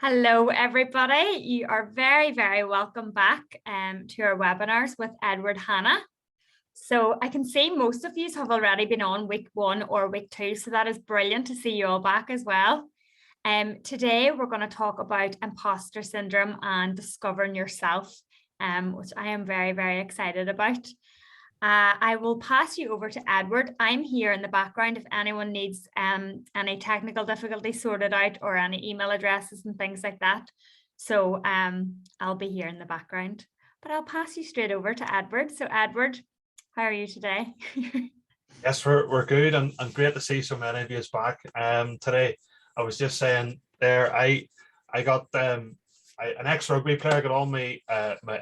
Hello, everybody. You are very, very welcome back to our webinars with Edward Hannah. So I can see most of you have already been on week 1 or week 2, so that is brilliant to see you all back as well. Today, we're going to talk about imposter syndrome and discovering yourself, which I am very, very excited about. I will pass you over to Edward. I'm here in the background if anyone needs any technical difficulties sorted out or any email addresses and things like that. So I'll be here in the background, but I'll pass you straight over to Edward. So Edward, how are you today? Yes, we're good and great to see so many of you back today. I was just saying there, I got an ex-rugby player got all my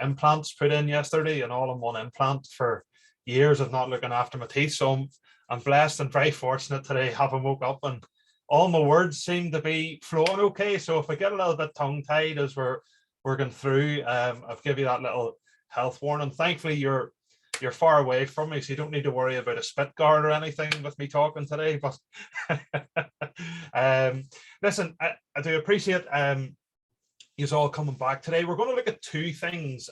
implants put in yesterday, and all in one implant for years of not looking after my teeth. So I'm blessed and very fortunate today, having woke up and all my words seem to be flowing okay. So if I get a little bit tongue-tied as we're going through, I've given you that little health warning. Thankfully, you're far away from me, so you don't need to worry about a spit guard or anything with me talking today. But listen, I do appreciate you all coming back today. We're going to look at two things,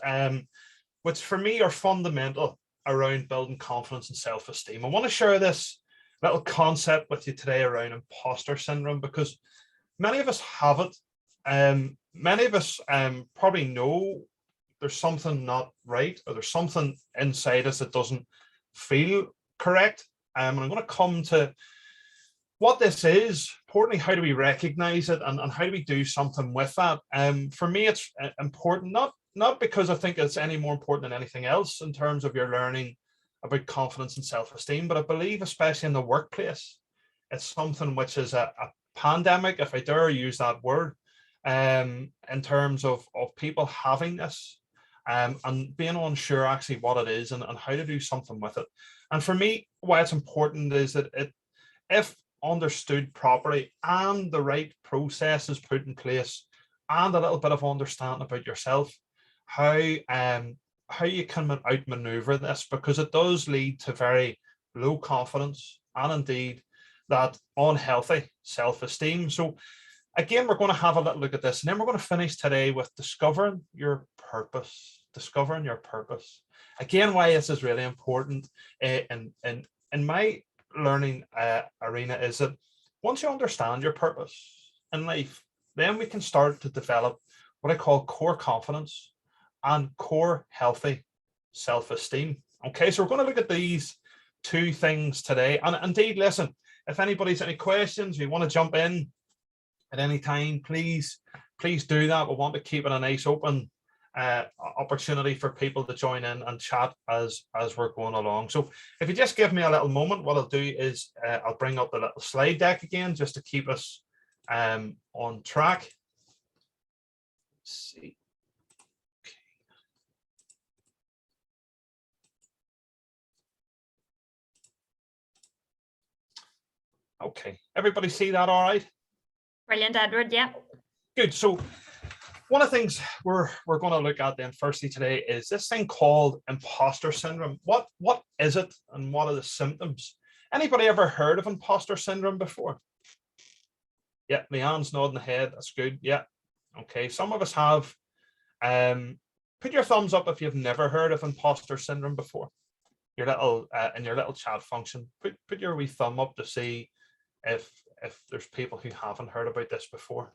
which for me are fundamental around building confidence and self-esteem. I want to share this little concept with you today around imposter syndrome, because many of us have it. Many of us probably know there's something not right, or there's something inside us that doesn't feel correct. And I'm going to come to what this is, importantly, how do we recognize it, and how do we do something with that? For me, it's important, not because I think it's any more important than anything else in terms of your learning about confidence and self-esteem, but I believe, especially in the workplace, it's something which is a pandemic, if I dare use that word, in terms of people having this and being unsure actually what it is and how to do something with it. And for me, why it's important is that if understood properly and the right process is put in place and a little bit of understanding about yourself, how you can outmaneuver this, because it does lead to very low confidence and indeed that unhealthy self-esteem. So again, we're going to have a little look at this, and then we're going to finish today with discovering your purpose. Discovering your purpose. Again, why this is really important in my learning arena is that once you understand your purpose in life, then we can start to develop what I call core confidence and core healthy self-esteem. Okay, so we're going to look at these two things today. And indeed, listen, if anybody's any questions, you want to jump in at any time, please do that. We want to keep it a nice open opportunity for people to join in and chat as we're going along. So if you just give me a little moment, what I'll do is I'll bring up the little slide deck again just to keep us on track. Let's see. Okay, everybody see that all right? Brilliant, Edward. Yeah. Good. So one of the things we're going to look at then firstly today is this thing called imposter syndrome. What is it, and what are the symptoms? Anybody ever heard of imposter syndrome before? Yeah, Leanne's nodding the head. That's good. Yeah. Okay. Some of us have. Put your thumbs up if you've never heard of imposter syndrome before. Your little in your little chat function. Put your wee thumb up to see if there's people who haven't heard about this before.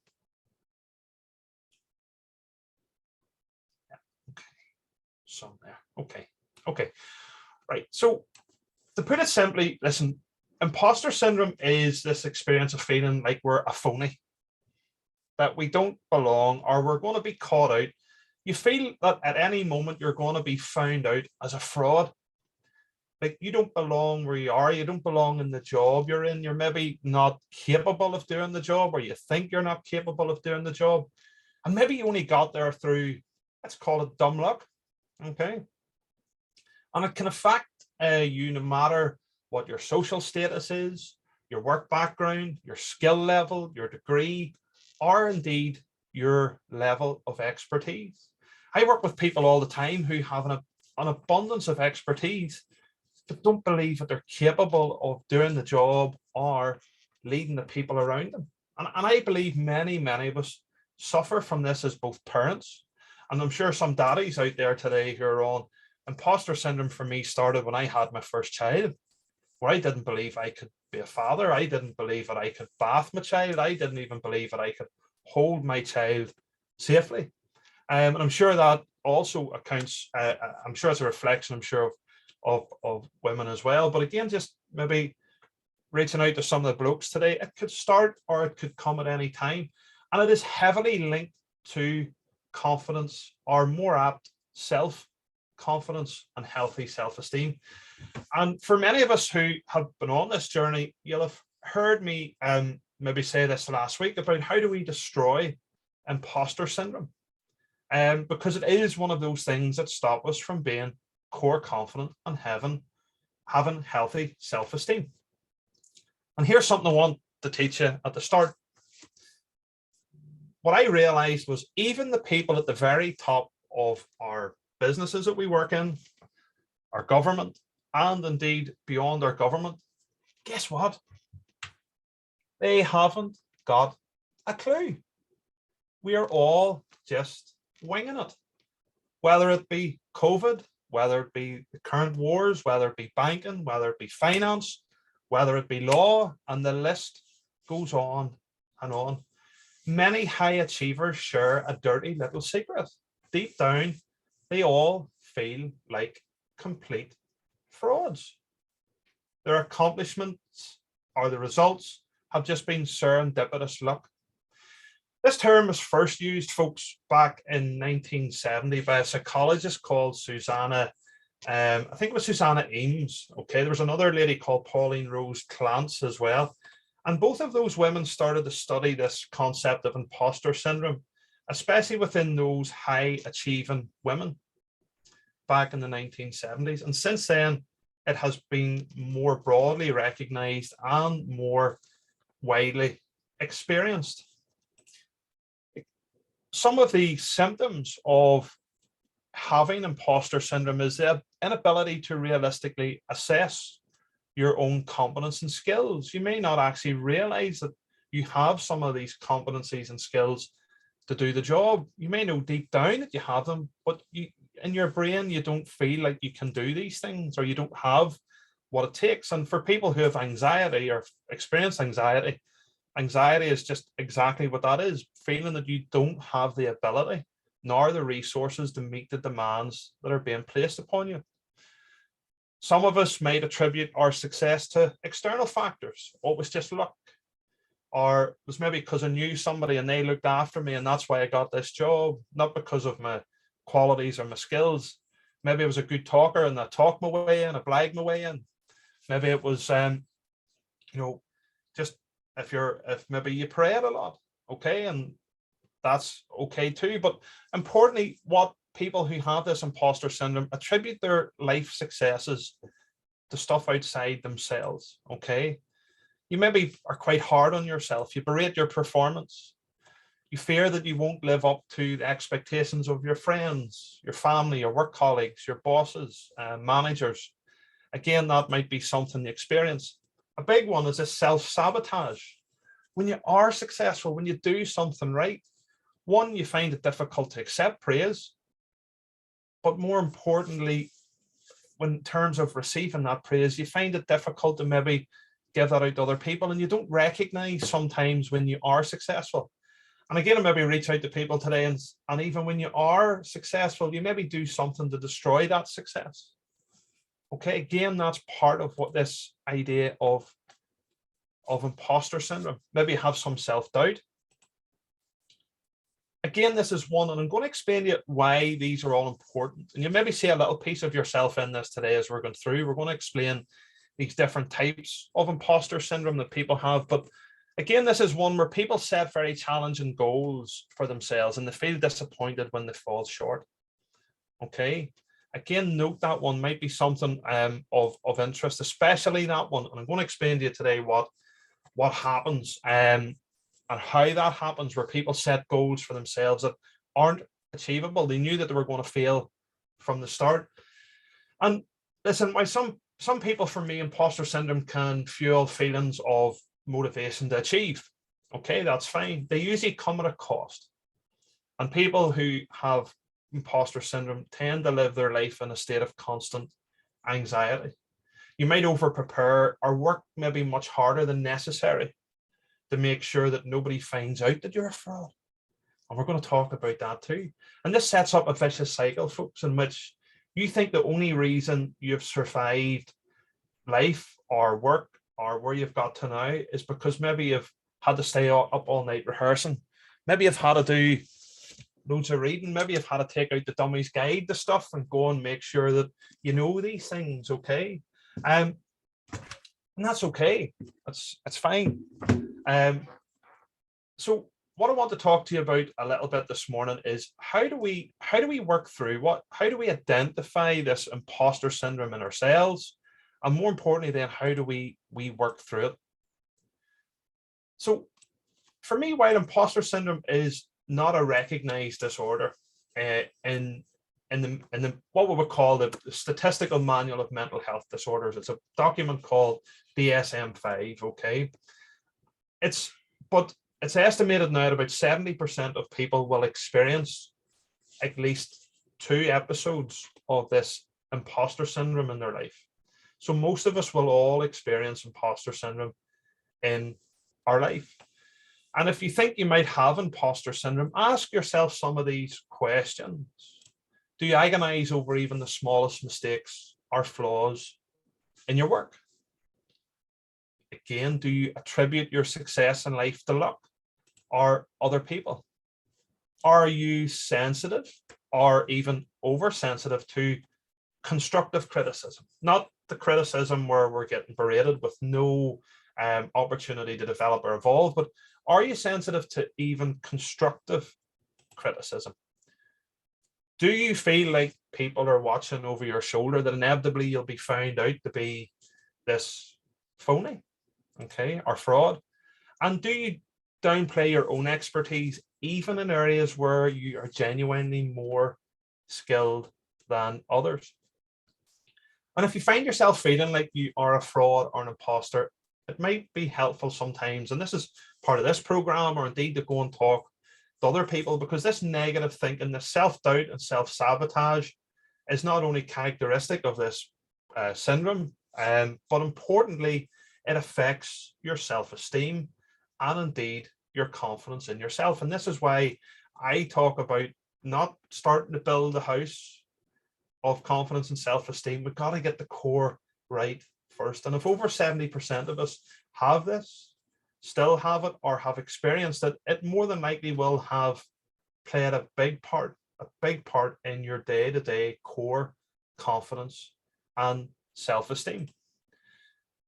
Some there. Okay. Right. So to put it simply, listen, imposter syndrome is this experience of feeling like we're a phony, that we don't belong, or we're going to be caught out. You feel that at any moment you're going to be found out as a fraud. Like you don't belong where you are. You don't belong in the job you're in. You're maybe not capable of doing the job, or you think you're not capable of doing the job. And maybe you only got there through, let's call it dumb luck. Okay, and it can affect you no matter what your social status is, your work background, your skill level, your degree, or indeed your level of expertise. I work with people all the time who have an abundance of expertise, but don't believe that they're capable of doing the job or leading the people around them. And I believe many of us suffer from this as both parents, and I'm sure some daddies out there today who are on. Imposter syndrome for me started when I had my first child, where I didn't believe I could be a father. I didn't believe that I could bath my child. I didn't even believe that I could hold my child safely. And I'm sure that also accounts, I'm sure it's a reflection, I'm sure, of women as well. But again, just maybe reaching out to some of the blokes today, it could start or it could come at any time. And it is heavily linked to confidence, or more apt, self-confidence and healthy self-esteem. And for many of us who have been on this journey, you'll have heard me maybe say this last week about how do we destroy imposter syndrome? Because it is one of those things that stop us from being core confident and having healthy self-esteem. And here's something I want to teach you at the start. What I realized was even the people at the very top of our businesses that we work in, our government, and indeed beyond our government, guess what? They haven't got a clue. We are all just winging it. Whether it be COVID, whether it be the current wars, whether it be banking, whether it be finance, whether it be law, and the list goes on and on. Many high achievers share a dirty little secret. Deep down, they all feel like complete frauds. Their accomplishments or the results have just been serendipitous luck. This term was first used, folks, back in 1970 by a psychologist called Susanna, I think it was Susanna Eames. Okay, there was another lady called Pauline Rose Clance as well. And both of those women started to study this concept of imposter syndrome, especially within those high achieving women back in the 1970s. And since then, it has been more broadly recognized and more widely experienced. Some of the symptoms of having imposter syndrome is the inability to realistically assess your own competence and skills. You may not actually realize that you have some of these competencies and skills to do the job. You may know deep down that you have them, but in your brain, you don't feel like you can do these things, or you don't have what it takes. And for people who have anxiety or experience anxiety, anxiety is just exactly what that is, feeling that you don't have the ability nor the resources to meet the demands that are being placed upon you. Some of us might attribute our success to external factors. Oh, it was just luck. Or it was maybe because I knew somebody and they looked after me and that's why I got this job, not because of my qualities or my skills. Maybe I was a good talker and I talked my way in, I blagged my way in. Maybe it was, just if maybe you prayed a lot, okay, and that's okay too. But importantly, what people who have this imposter syndrome attribute their life successes to stuff outside themselves, okay? You maybe are quite hard on yourself. You berate your performance. You fear that you won't live up to the expectations of your friends, your family, your work colleagues, your bosses, managers. Again, that might be something you experience. A big one is a self-sabotage. When you are successful, when you do something right, one, you find it difficult to accept praise, but more importantly, in terms of receiving that praise, you find it difficult to maybe give that out to other people, and you don't recognize sometimes when you are successful. And again, I maybe reach out to people today, and even when you are successful, you maybe do something to destroy that success. Okay, again, that's part of what this idea of imposter syndrome. Maybe you have some self-doubt. Again, this is one, and I'm going to explain to you why these are all important. And you maybe see a little piece of yourself in this today as we're going through. We're going to explain these different types of imposter syndrome that people have. But again, this is one where people set very challenging goals for themselves and they feel disappointed when they fall short. Okay. Again, note that one might be something of interest, especially that one. And I'm going to explain to you today what happens and how that happens, where people set goals for themselves that aren't achievable. They knew that they were going to fail from the start. And listen, why some people, for me, imposter syndrome can fuel feelings of motivation to achieve. Okay, that's fine. They usually come at a cost. And people who have imposter syndrome tend to live their life in a state of constant anxiety. You might over prepare or work maybe much harder than necessary to make sure that nobody finds out that you're a fraud. And we're going to talk about that too. And this sets up a vicious cycle, folks, in which you think the only reason you've survived life or work or where you've got to now is because maybe you've had to stay up all night rehearsing. Maybe you've had to do loads of reading. Maybe you've had to take out the dummy's guide to stuff and go and make sure that you know these things, okay? And that's okay. That's fine. So what I want to talk to you about a little bit this morning is how do we work through how do we identify this imposter syndrome in ourselves, and more importantly then how do we work through it. So for me, while imposter syndrome is not a recognized disorder in the what we would call the Statistical Manual of Mental Health Disorders, it's a document called DSM-5, okay? But it's estimated now that about 70% of people will experience at least 2 episodes of this imposter syndrome in their life. So most of us will all experience imposter syndrome in our life. And if you think you might have imposter syndrome, ask yourself some of these questions. Do you agonize over even the smallest mistakes or flaws in your work? Again, do you attribute your success in life to luck or other people? Are you sensitive or even oversensitive to constructive criticism? Not the criticism where we're getting berated with no opportunity to develop or evolve, but are you sensitive to even constructive criticism? Do you feel like people are watching over your shoulder, that inevitably you'll be found out to be this phony, okay, or fraud? And do you downplay your own expertise, even in areas where you are genuinely more skilled than others? And if you find yourself feeling like you are a fraud or an imposter, it might be helpful sometimes, and this is part of this program, or indeed to go and talk to other people, because this negative thinking, this self-doubt and self-sabotage is not only characteristic of this syndrome, but importantly, it affects your self-esteem and indeed your confidence in yourself. And this is why I talk about not starting to build a house of confidence and self-esteem. We've got to get the core right first. And if over 70% of us have this, still have it, or have experienced it, it more than likely will have played a big part in your day-to-day core confidence and self-esteem.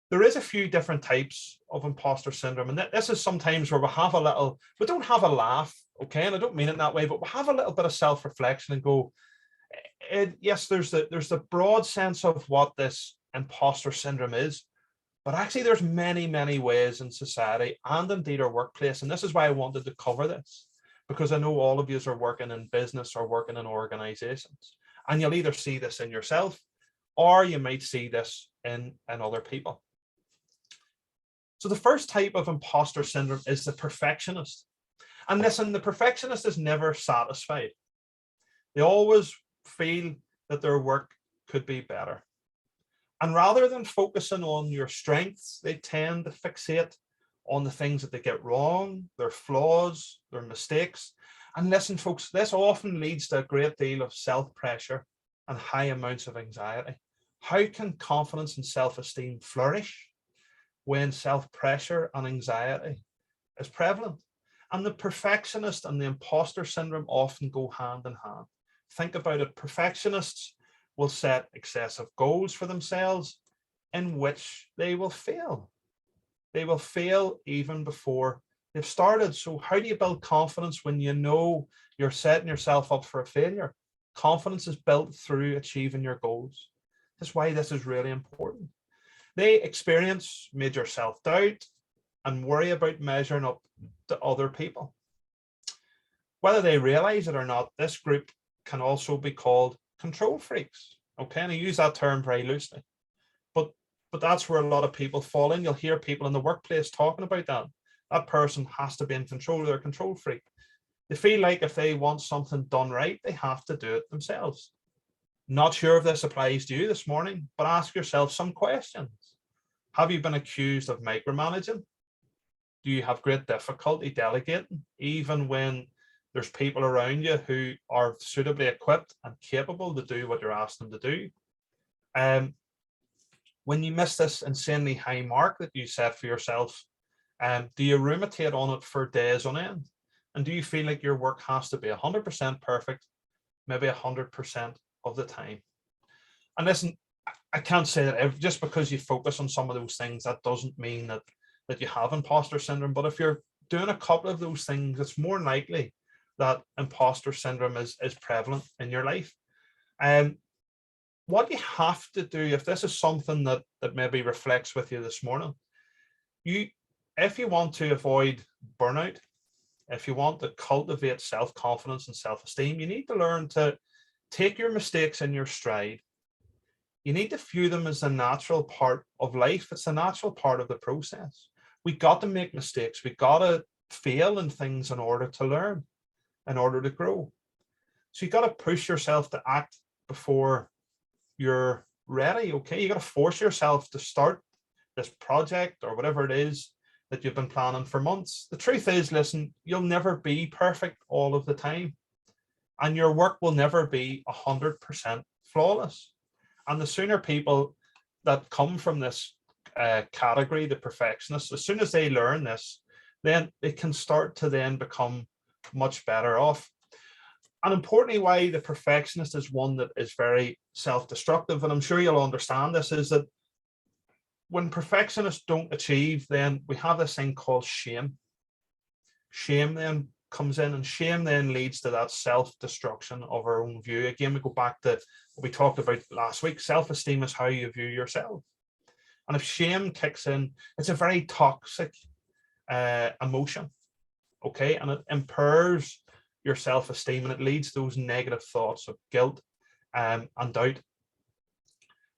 There is a few different types of imposter syndrome, and this is sometimes where we don't have a laugh, okay, and I don't mean it that way, but we have a little bit of self-reflection and go, yes, there's the broad sense of what this imposter syndrome is, but actually there's many ways in society and indeed our workplace, and this is why I wanted to cover this, because I know all of you are working in business or working in organizations, and you'll either see this in yourself or you might see this in other people. So the first type of imposter syndrome is the perfectionist. And listen, the perfectionist is never satisfied. They always feel that their work could be better. And rather than focusing on your strengths, they tend to fixate on the things that they get wrong, their flaws, their mistakes. And listen, folks, this often leads to a great deal of self-pressure and high amounts of anxiety. How can confidence and self-esteem flourish when self-pressure and anxiety is prevalent? And the perfectionist and the imposter syndrome often go hand in hand. Think about it. Perfectionists will set excessive goals for themselves in which they will fail. They will fail even before they've started. So how do you build confidence when you know you're setting yourself up for a failure? Confidence is built through achieving your goals. That's why this is really important. They experience major self-doubt and worry about measuring up to other people. Whether they realize it or not, this group can also be called control freaks. Okay, and I use that term very loosely. But that's where a lot of people fall in. You'll hear people in the workplace talking about that. That person has to be in control, they're a control freak. They feel like if they want something done right, they have to do it themselves. Not sure if this applies to you this morning, but ask yourself some questions. Have you been accused of micromanaging? Do you have great difficulty delegating, even when there's people around you who are suitably equipped and capable to do what you're asking them to do? When you miss this insanely high mark that you set for yourself, do you ruminate on it for days on end? And do you feel like your work has to be 100% perfect, maybe 100% of the time? And listen, I can't say that just because you focus on some of those things, that doesn't mean that you have imposter syndrome. But if you're doing a couple of those things, it's more likely that imposter syndrome is prevalent in your life. What you have to do, if this is something that maybe reflects with you this morning, if you want to avoid burnout, if you want to cultivate self-confidence and self-esteem, you need to learn to take your mistakes in your stride. You need to view them as a natural part of life. It's a natural part of the process. We got to make mistakes. We got to fail in things in order to learn, in order to grow. So you got to push yourself to act before you're ready. Okay, you got to force yourself to start this project or whatever it is that you've been planning for months. The truth is, listen, you'll never be perfect all of the time, and your work will never be 100% flawless. And the sooner people that come from this category, the perfectionists, as soon as they learn this, then they can start to then become much better off. And importantly, why the perfectionist is one that is very self-destructive, and I'm sure you'll understand this, is that when perfectionists don't achieve, then we have this thing called shame. Shame then comes in, and shame then leads to that self-destruction of our own view. Again, we go back to what we talked about last week. Self-esteem is how you view yourself. And if shame kicks in, it's a very toxic emotion, okay? And it impairs your self-esteem, and it leads to those negative thoughts of guilt and doubt.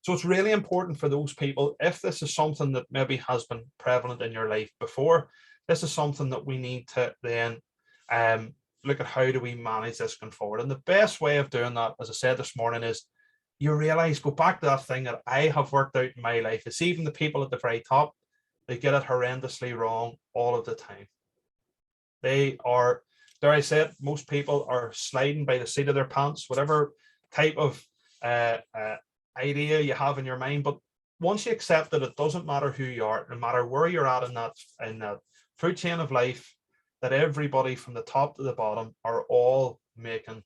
So it's really important for those people, if this is something that maybe has been prevalent in your life before, this is something that we need to then look at how do we manage this going forward. And the best way of doing that, as I said this morning, is you realize, go back to that thing that I have worked out in my life. It's even the people at the very top, they get it horrendously wrong all of the time. They are, dare I say it, most people are sliding by the seat of their pants, whatever type of idea you have in your mind. But once you accept that it doesn't matter who you are, no matter where you're at in that food chain of life, that everybody from the top to the bottom are all making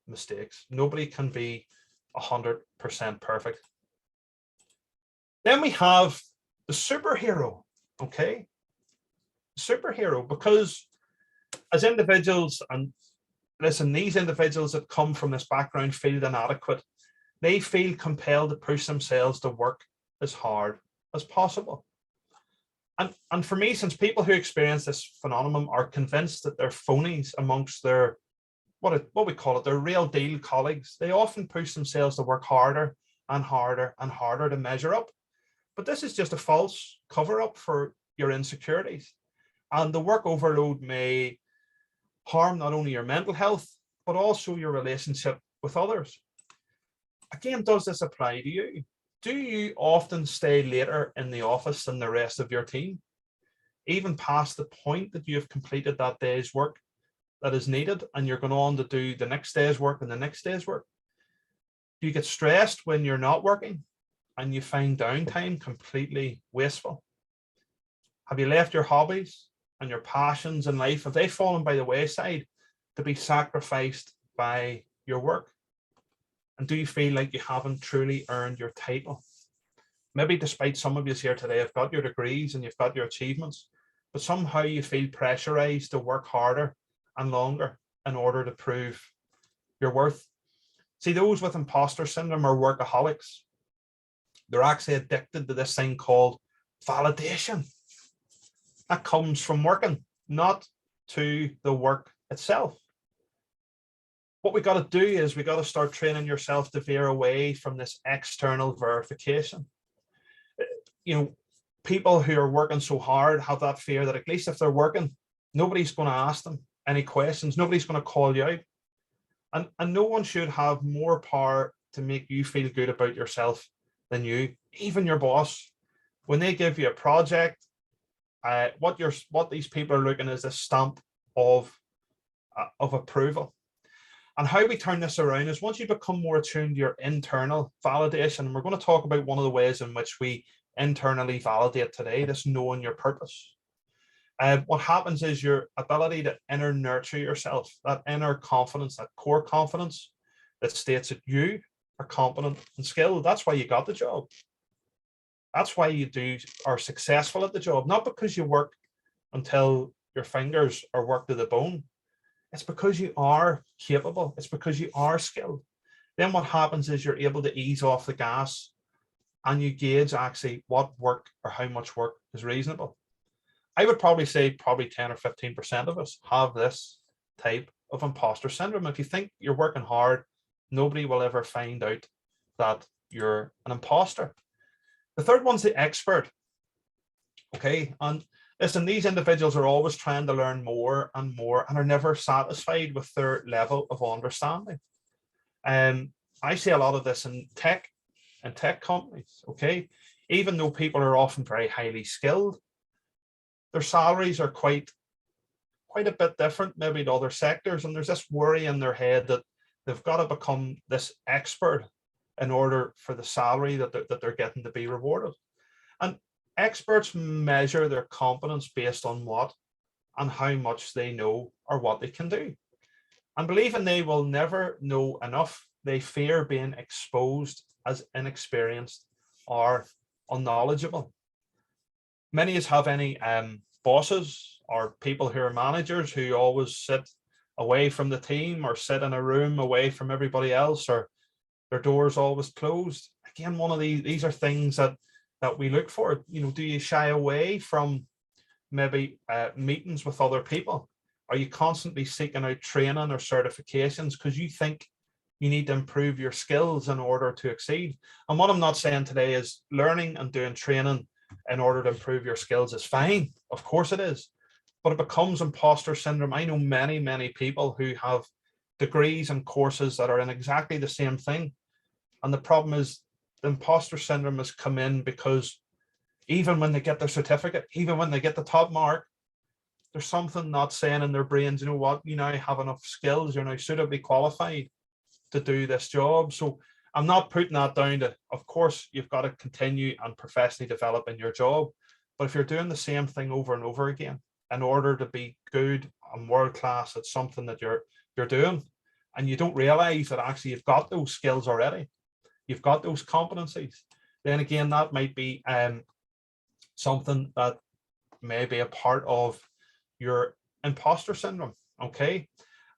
mistakes. Nobody can be 100% perfect. Then we have the superhero, okay? Superhero, because as individuals, and listen, these individuals that come from this background feel inadequate. They feel compelled to push themselves to work as hard as possible. And for me, since people who experience this phenomenon are convinced that they're phonies amongst their, what we call it, their real deal colleagues, they often push themselves to work harder and harder and harder to measure up. But this is just a false cover-up for your insecurities. And the work overload may harm not only your mental health, but also your relationship with others. Again, does this apply to you? Do you often stay later in the office than the rest of your team, even past the point that you have completed that day's work that is needed, and you're going on to do the next day's work and the next day's work? Do you get stressed when you're not working and you find downtime completely wasteful? Have you left your hobbies and your passions in life? Have they fallen by the wayside to be sacrificed by your work? And do you feel like you haven't truly earned your title? Maybe despite some of you here today have got your degrees and you've got your achievements, but somehow you feel pressurized to work harder and longer in order to prove your worth. See, those with imposter syndrome are workaholics. They're actually addicted to this thing called validation. That comes from working, not to the work itself. What we got to do is we got to start training yourself to veer away from this external verification. You know, people who are working so hard have that fear that at least if they're working, nobody's going to ask them any questions. Nobody's going to call you out. And no one should have more power to make you feel good about yourself than you, even your boss. When they give you a project, what these people are looking is a stamp of approval. And how we turn this around is once you become more attuned to your internal validation, and we're going to talk about one of the ways in which we internally validate today, this knowing your purpose. What happens is your ability to inner nurture yourself, that inner confidence, that core confidence that states that you are competent and skilled. That's why you got the job. That's why you are successful at the job, not because you work until your fingers are worked to the bone. It's because you are capable. It's because you are skilled. Then what happens is you're able to ease off the gas and you gauge actually what work or how much work is reasonable. I would probably say 10 or 15% of us have this type of imposter syndrome. If you think you're working hard, nobody will ever find out that you're an imposter. The third one's the expert. Okay, and listen, these individuals are always trying to learn more and more and are never satisfied with their level of understanding. I see a lot of this in tech companies. Okay, even though people are often very highly skilled, their salaries are quite a bit different maybe to other sectors, and there's this worry in their head that they've got to become this expert in order for the salary that they're getting to be rewarded. And experts measure their competence based on what and how much they know or what they can do. And believing they will never know enough, they fear being exposed as inexperienced or unknowledgeable. Many of us have any bosses or people who are managers who always sit away from the team or sit in a room away from everybody else, or their doors always closed. Again, one of these are things that we look for. You know, do you shy away from maybe meetings with other people? Are you constantly seeking out training or certifications because you think you need to improve your skills in order to exceed? And what I'm not saying today is learning and doing training in order to improve your skills is fine. Of course it is. But it becomes imposter syndrome. I know many people who have degrees and courses that are in exactly the same thing. And the problem is the imposter syndrome has come in because even when they get their certificate, even when they get the top mark, there's something not saying in their brains, you know what, you now have enough skills, you're now suitably qualified to do this job. So I'm not putting that down to, of course, you've got to continue and professionally develop in your job. But if you're doing the same thing over and over again, in order to be good and world class at something that you're doing, and you don't realize that actually you've got those skills already, you've got those competencies, then again, that might be something that may be a part of your imposter syndrome. Okay.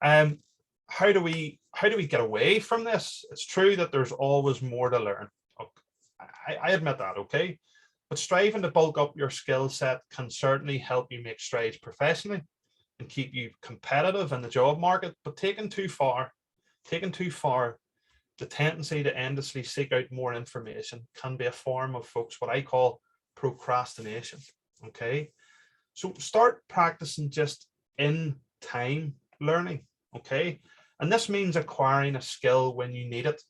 How do we get away from this? It's true that there's always more to learn. I admit that, okay? But striving to bulk up your skill set can certainly help you make strides professionally and keep you competitive in the job market. But taken too far, the tendency to endlessly seek out more information can be a form of, folks, what I call procrastination. Okay, so start practicing just in time learning. Okay, and this means acquiring a skill when you need it.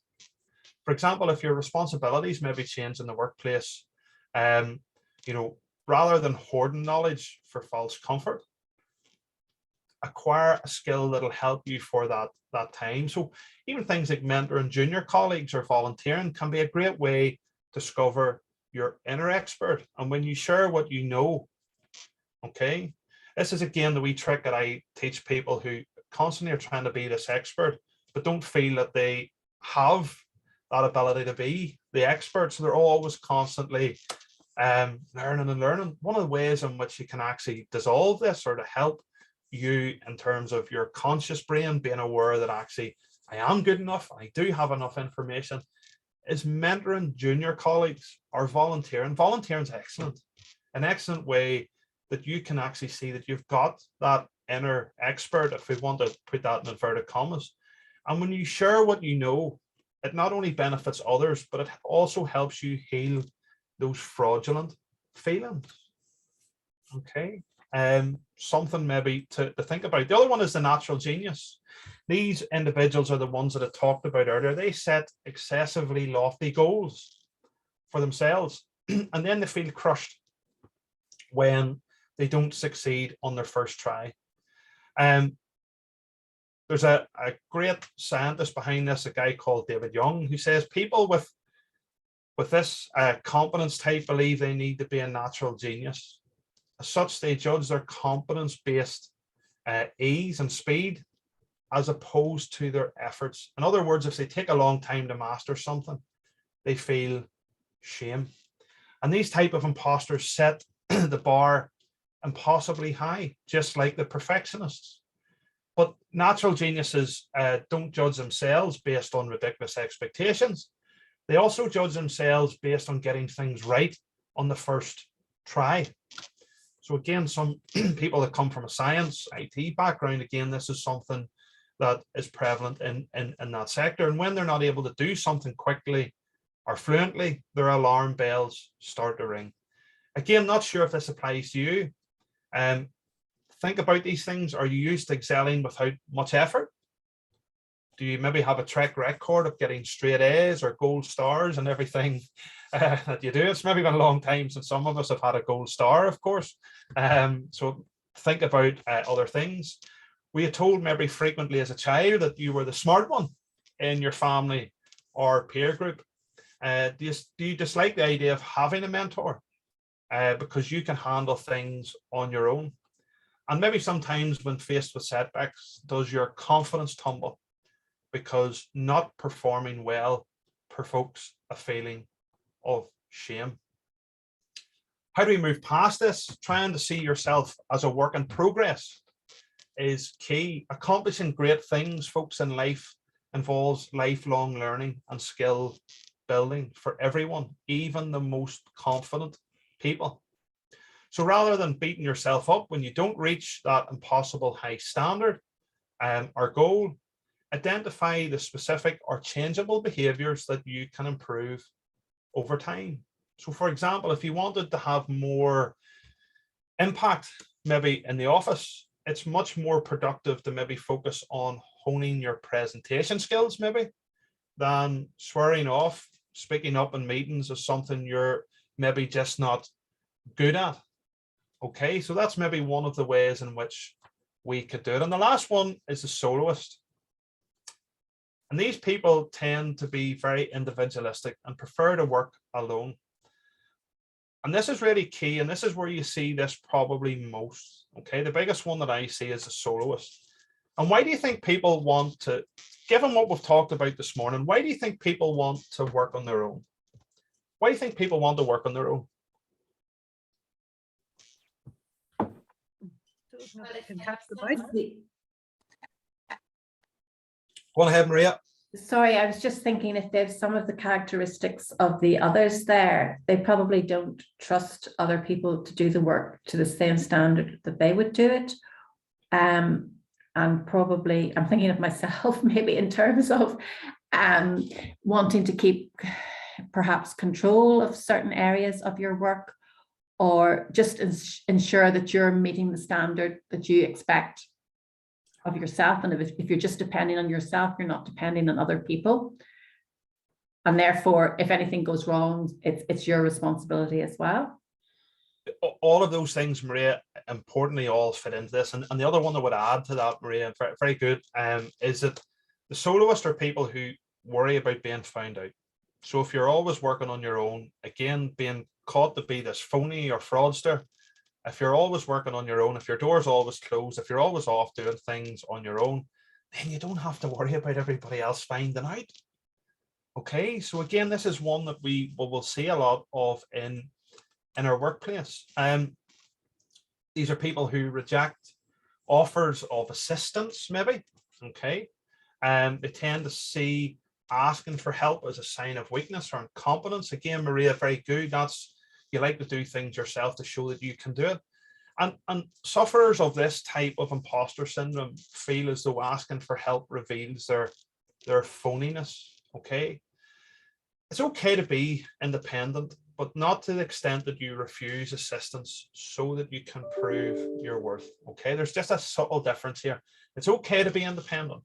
For example, if your responsibilities maybe change in the workplace, you know, rather than hoarding knowledge for false comfort, acquire a skill that'll help you for that time. So even things like mentoring junior colleagues or volunteering can be a great way to discover your inner expert. And when you share what you know, okay, this is again the wee trick that I teach people who constantly are trying to be this expert, but don't feel that they have that ability to be the expert. So they're always constantly learning and learning. One of the ways in which you can actually dissolve this, or to help you in terms of your conscious brain being aware that actually I am good enough, I do have enough information, is mentoring junior colleagues or volunteering. Volunteering is excellent, an excellent way that you can actually see that you've got that inner expert, if we want to put that in inverted commas. And when you share what you know, it not only benefits others, but it also helps you heal those fraudulent feelings. Okay. Something maybe to think about. The other one is the natural genius. These individuals are the ones that I talked about earlier. They set excessively lofty goals for themselves, and then they feel crushed when they don't succeed on their first try. There's a great scientist behind this, a guy called David Young, who says people with this competence type believe they need to be a natural genius. As such, they judge their competence based ease and speed as opposed to their efforts. In other words, if they take a long time to master something, they feel shame. And these type of imposters set the bar impossibly high, just like the perfectionists. But natural geniuses don't judge themselves based on ridiculous expectations. They also judge themselves based on getting things right on the first try. So again, some people that come from a science, IT background, again, this is something that is prevalent in that sector. And when they're not able to do something quickly or fluently, their alarm bells start to ring. Again, not sure if this applies to you. Think about these things. Are you used to excelling without much effort? Do you maybe have a track record of getting straight A's or gold stars and everything that you do? It's maybe been a long time since some of us have had a gold star, of course. So think about other things. Were you told maybe frequently as a child that you were the smart one in your family or peer group? Do you dislike the idea of having a mentor because you can handle things on your own? And maybe sometimes when faced with setbacks, does your confidence tumble because not performing well provokes a feeling of shame? How do we move past this? Trying to see yourself as a work in progress is key. Accomplishing great things, folks, in life involves lifelong learning and skill building for everyone, even the most confident people. So rather than beating yourself up when you don't reach that impossible high standard or goal, identify the specific or changeable behaviors that you can improve over time. So for example, if you wanted to have more impact, maybe in the office, it's much more productive to maybe focus on honing your presentation skills, maybe, than swearing off, speaking up in meetings as something you're maybe just not good at. Okay, so that's maybe one of the ways in which we could do it. And the last one is the soloist. And these people tend to be very individualistic and prefer to work alone. And this is really key, and this is where you see this probably most. Okay, the biggest one that I see is a soloist. And why do you think people want to, given what we've talked about this morning, why do you think people want to work on their own? Why do you think people want to work on their own? Go on ahead, Maria. Sorry, I was just thinking if there's some of the characteristics of the others there, they probably don't trust other people to do the work to the same standard that they would do it. And probably, I'm thinking of myself maybe in terms of wanting to keep perhaps control of certain areas of your work, or just ensure that you're meeting the standard that you expect of yourself. And if you're just depending on yourself, you're not depending on other people. And therefore, if anything goes wrong, it's your responsibility as well. All of those things, Maria, importantly, all fit into this. And the other one I would add to that, Maria, very, very good, is that the soloists are people who worry about being found out. So if you're always working on your own, again, being caught to be this phony or fraudster, if you're always working on your own, if your door's always closed, if you're always off doing things on your own, then you don't have to worry about everybody else finding out. Okay, so again, this is one that we will see a lot of in our workplace. These are people who reject offers of assistance, maybe. Okay, they tend to see asking for help as a sign of weakness or incompetence. Again, Maria, very good. That's, you like to do things yourself to show that you can do it. And sufferers of this type of imposter syndrome feel as though asking for help reveals their phoniness. Okay, it's okay to be independent but not to the extent that you refuse assistance so that you can prove your worth. Okay, there's just a subtle difference here. It's okay to be independent,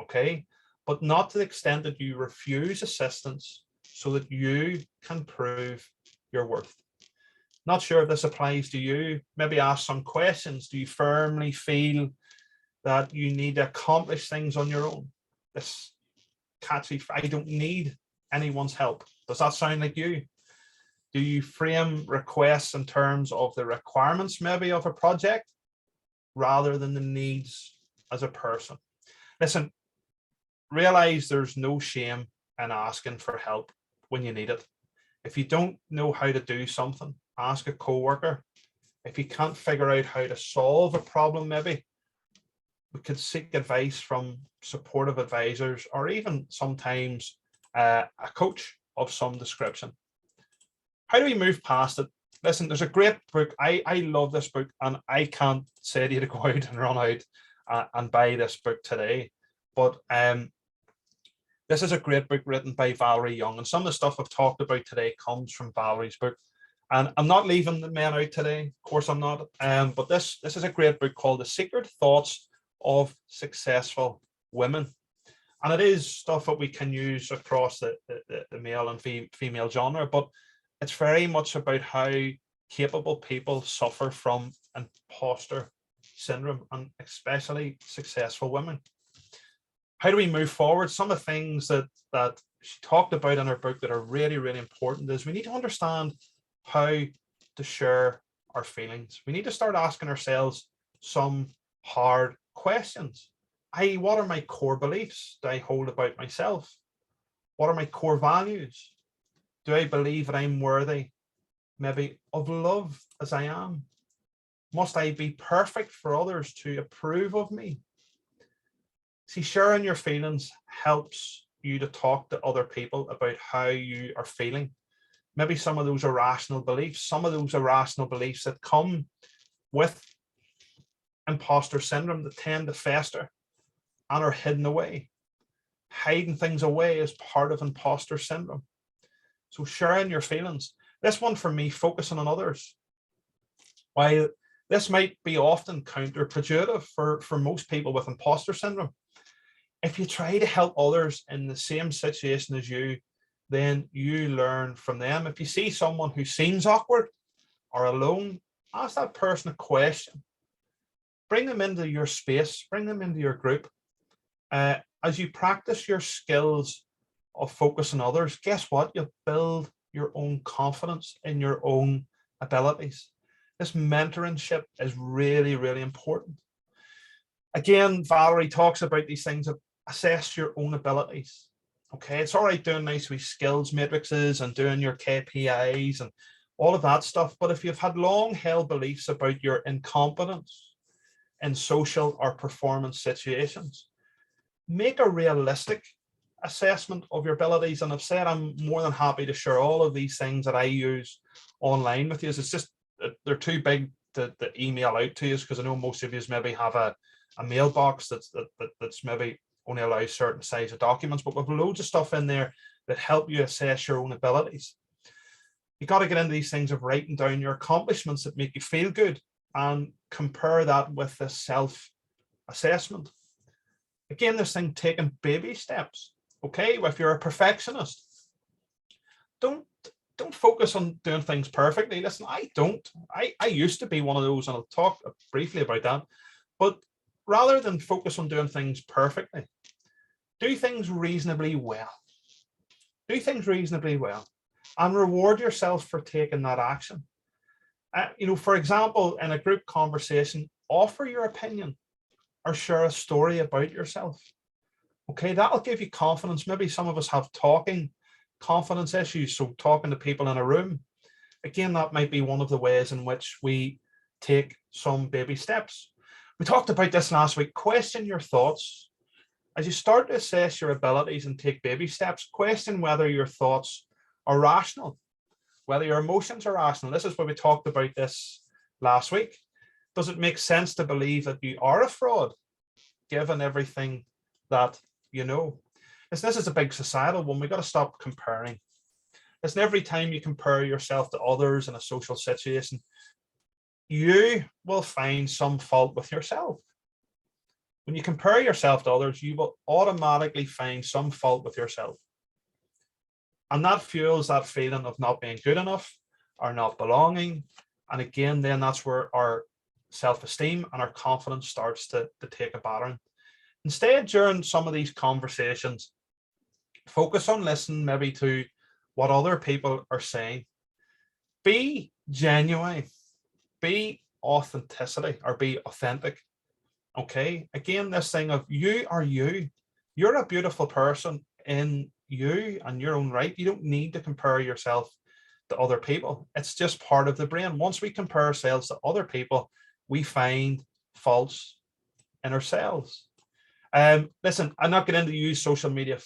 okay, but not to the extent that you refuse assistance so that you can prove your worth. Not sure if this applies to you. Maybe ask some questions. Do you firmly feel that you need to accomplish things on your own? This catchy, I don't need anyone's help. Does that sound like you? Do you frame requests in terms of the requirements maybe of a project rather than the needs as a person? Listen, realize there's no shame in asking for help when you need it. If you don't know how to do something, ask a coworker. If you can't figure out how to solve a problem, maybe we could seek advice from supportive advisors or even sometimes a coach of some description. How do we move past it? Listen, there's a great book. I love this book, and I can't say to you to go out and run out and buy this book today. But this is a great book written by Valerie Young, and some of the stuff I've talked about today comes from Valerie's book. And I'm not leaving the men out today. Of course, I'm not. But this is a great book called The Secret Thoughts of Successful Women. And it is stuff that we can use across the male and female genre, but it's very much about how capable people suffer from imposter syndrome, and especially successful women. How do we move forward? Some of the things that she talked about in her book that are really, really important is we need to understand how to share our feelings. We need to start asking ourselves some hard questions. I.e., what are my core beliefs that I hold about myself? What are my core values? Do I believe that I'm worthy, maybe, of love as I am? Must I be perfect for others to approve of me? See, sharing your feelings helps you to talk to other people about how you are feeling. Maybe some of those irrational beliefs, that come with imposter syndrome that tend to fester and are hidden away. Hiding things away is part of imposter syndrome. So sharing your feelings. This one for me, focusing on others. While this might be often counterproductive for most people with imposter syndrome, if you try to help others in the same situation as you, then you learn from them. If you see someone who seems awkward or alone, ask that person a question. Bring them into your space, bring them into your group. As you practice your skills of focus on others, guess what? You'll build your own confidence in your own abilities. This mentorship is really, really important. Again, Valerie talks about these things of assess your own abilities. Okay, it's all right doing nice wee skills matrices and doing your KPIs and all of that stuff, but if you've had long held beliefs about your incompetence in social or performance situations, make a realistic assessment of your abilities. And I've said I'm more than happy to share all of these things that I use online with you. It's just they're too big to email out to you, because I know most of you maybe have a mailbox that's maybe only allows certain size of documents, but with loads of stuff in there that help you assess your own abilities. You got to get into these things of writing down your accomplishments that make you feel good and compare that with the self-assessment. Again, this thing, taking baby steps. Okay, if you're a perfectionist, don't focus on doing things perfectly. Listen, I used to be one of those, and I'll talk briefly about that. But rather than focus on doing things perfectly, do things reasonably well. Do things reasonably well, and reward yourself for taking that action. For example, in a group conversation, offer your opinion or share a story about yourself. Okay, that'll give you confidence. Maybe some of us have talking confidence issues, so talking to people in a room. Again, that might be one of the ways in which we take some baby steps. We talked about this last week. Question your thoughts. As you start to assess your abilities and take baby steps, question whether your thoughts are rational, whether your emotions are rational. This is where we talked about this last week. Does it make sense to believe that you are a fraud, given everything that you know? This is a big societal one. We've got to stop comparing. Listen, every time you compare yourself to others in a social situation, you will find some fault with yourself. When you compare yourself to others, you will automatically find some fault with yourself. And that fuels that feeling of not being good enough or not belonging. And again, then that's where our self-esteem and our confidence starts to take a battering. Instead, during some of these conversations, focus on listening maybe to what other people are saying. Be genuine, be authenticity or be authentic. Okay, again, this thing of you are you. You're a beautiful person in you and your own right. You don't need to compare yourself to other people. It's just part of the brain. Once we compare ourselves to other people, we find faults in ourselves. Listen, I'm not going to use social media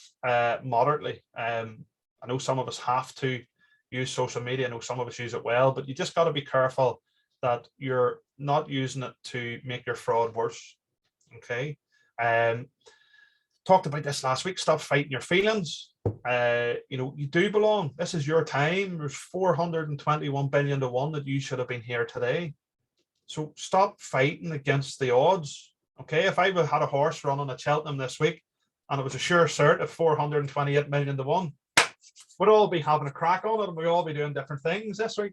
moderately. I know some of us have to use social media. I know some of us use it well, but you just got to be careful that you're not using it to make your fraud worse. Okay. Talked about this last week. Stop fighting your feelings. You do belong. This is your time. There's 421 billion to 1 that you should have been here today. So stop fighting against the odds. Okay. If I had a horse running at Cheltenham this week and it was a sure cert at 428 million to 1, we'd all be having a crack on it and we'd all be doing different things this week.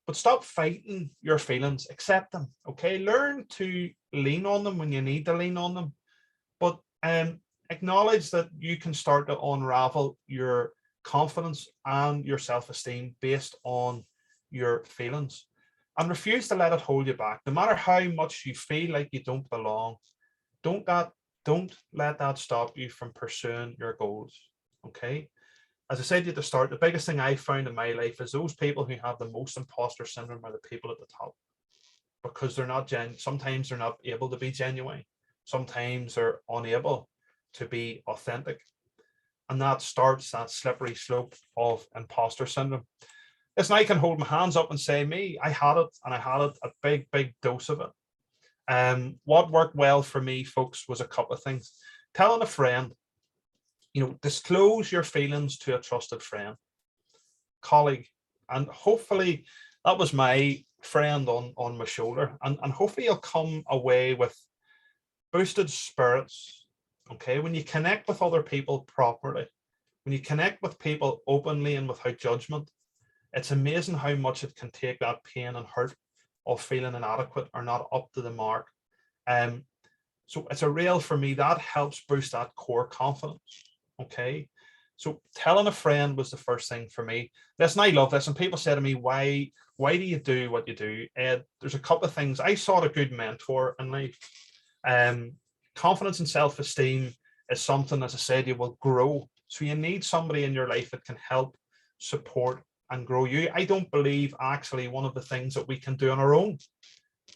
But stop fighting your feelings, accept them, okay? Learn to lean on them when you need to lean on them, but acknowledge that you can start to unravel your confidence and your self-esteem based on your feelings, and refuse to let it hold you back. No matter how much you feel like you don't belong, don't let that stop you from pursuing your goals, okay? As I said at the start, the biggest thing I found in my life is those people who have the most imposter syndrome are the people at the top, because they're not sometimes they're not able to be genuine. Sometimes they're unable to be authentic. And that starts that slippery slope of imposter syndrome. Listen, I can hold my hands up and say, I had it, and I had it a big, big dose of it. What worked well for me, folks, was a couple of things. Telling a friend, disclose your feelings to a trusted friend, colleague, and hopefully that was my friend on my shoulder, and hopefully you'll come away with boosted spirits. Okay, when you connect with other people properly, when you connect with people openly and without judgment, it's amazing how much it can take that pain and hurt of feeling inadequate or not up to the mark. So it's a real, for me, that helps boost that core confidence. Okay, so telling a friend was the first thing for me. Listen, I love this, and people say to me, why do you do what you do, Ed? There's a couple of things. I sought a good mentor in life. Confidence and self-esteem is something, as I said, you will grow. So you need somebody in your life that can help, support, and grow you. I don't believe actually one of the things that we can do on our own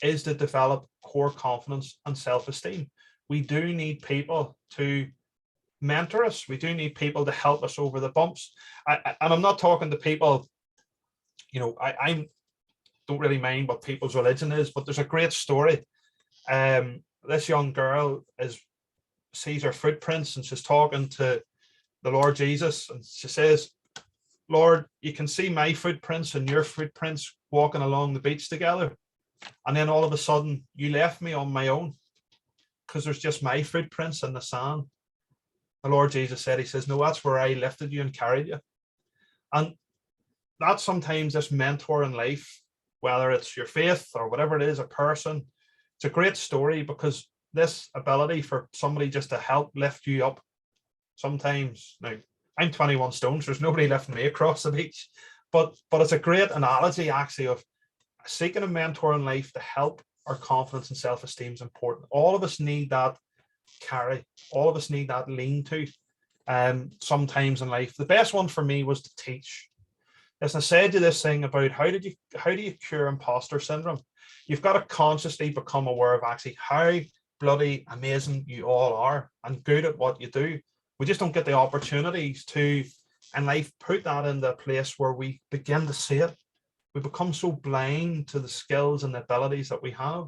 is to develop core confidence and self-esteem. We do need people to mentor us. We do need people to help us over the bumps. And I'm not talking to people, I don't really mind what people's religion is, but there's a great story. This young girl sees her footprints, and she's talking to the Lord Jesus, and she says, Lord, you can see my footprints and your footprints walking along the beach together. And then all of a sudden you left me on my own because there's just my footprints in the sand. The Lord Jesus said, he says, no, that's where I lifted you and carried you. And that's sometimes this mentor in life, whether it's your faith or whatever it is, a person, it's a great story, because this ability for somebody just to help lift you up sometimes. Now, I'm 21 stones, there's nobody lifting me across the beach, but it's a great analogy actually of seeking a mentor in life to help our confidence and self-esteem is important. All of us need that carry. All of us need that lean to. Sometimes in life, the best one for me was to teach. As I said to this thing about how do you cure imposter syndrome? You've got to consciously become aware of actually how bloody amazing you all are and good at what you do. We just don't get the opportunities to, in life, put that into a place where we begin to see it. We become so blind to the skills and the abilities that we have.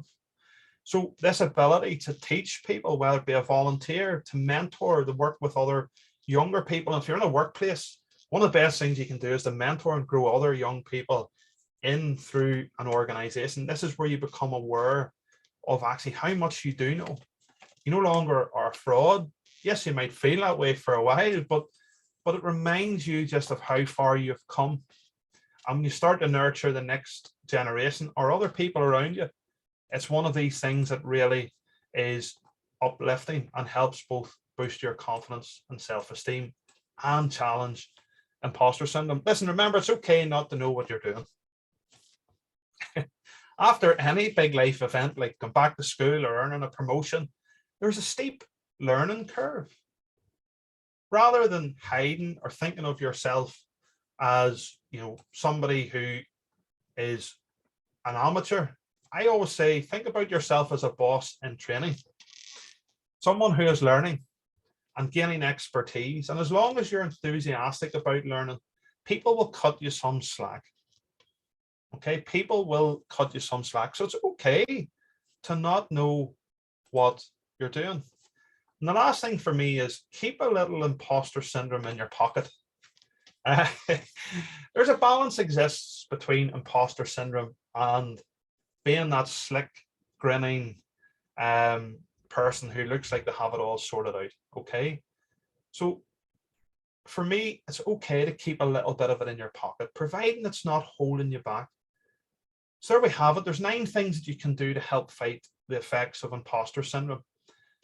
So this ability to teach people, whether it be a volunteer, to mentor, to work with other younger people. If you're in a workplace, One of the best things you can do is to mentor and grow other young people in through an organization. This is where you become aware of actually how much you do know. You no longer are a fraud. Yes, you might feel that way for a while, but it reminds you just of how far you've come. And when you start to nurture the next generation or other people around you, it's one of these things that really is uplifting and helps both boost your confidence and self-esteem and challenge imposter syndrome. Listen, remember, it's okay not to know what you're doing. After any big life event like going back to school or earning a promotion, there's a steep learning curve. Rather than hiding or thinking of yourself as, somebody who is an amateur, I always say, think about yourself as a boss in training, someone who is learning and gaining expertise. And as long as you're enthusiastic about learning, people will cut you some slack. Okay, people will cut you some slack. So it's okay to not know what you're doing. And the last thing for me is keep a little imposter syndrome in your pocket. There's a balance exists between imposter syndrome and being that slick, grinning person who looks like they have it all sorted out. Okay, so for me, it's okay to keep a little bit of it in your pocket, providing it's not holding you back. So there we have it. There's 9 things that you can do to help fight the effects of imposter syndrome.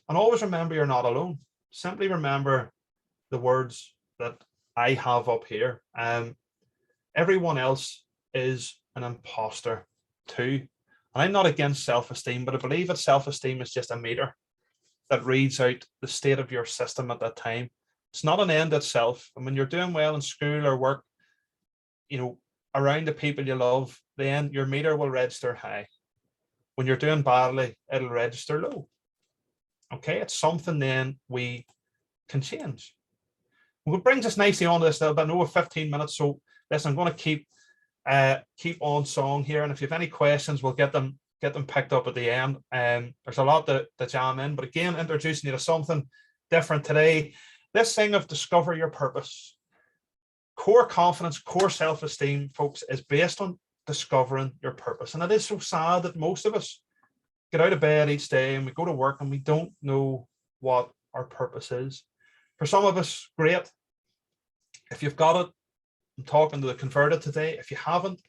And always remember, you're not alone. Simply remember the words that I have up here. Everyone else is an imposter too. And I'm not against self-esteem, but I believe that self-esteem is just a meter that reads out the state of your system at that time. It's not an end itself. And when you're doing well in school or work, around the people you love, then your meter will register high. When you're doing badly, it'll register low. Okay, it's something then we can change. What brings us nicely on to this little bit, over 15 minutes. So listen, I'm going to keep on song here. And if you have any questions, we'll get them picked up at the end. There's a lot to jam in, but again, introducing you to something different today. This thing of discover your purpose. Core confidence, core self-esteem, folks, is based on discovering your purpose. And it is so sad that most of us get out of bed each day and we go to work and we don't know what our purpose is. For some of us, great. If you've got it, I'm talking to the converted today. If you haven't,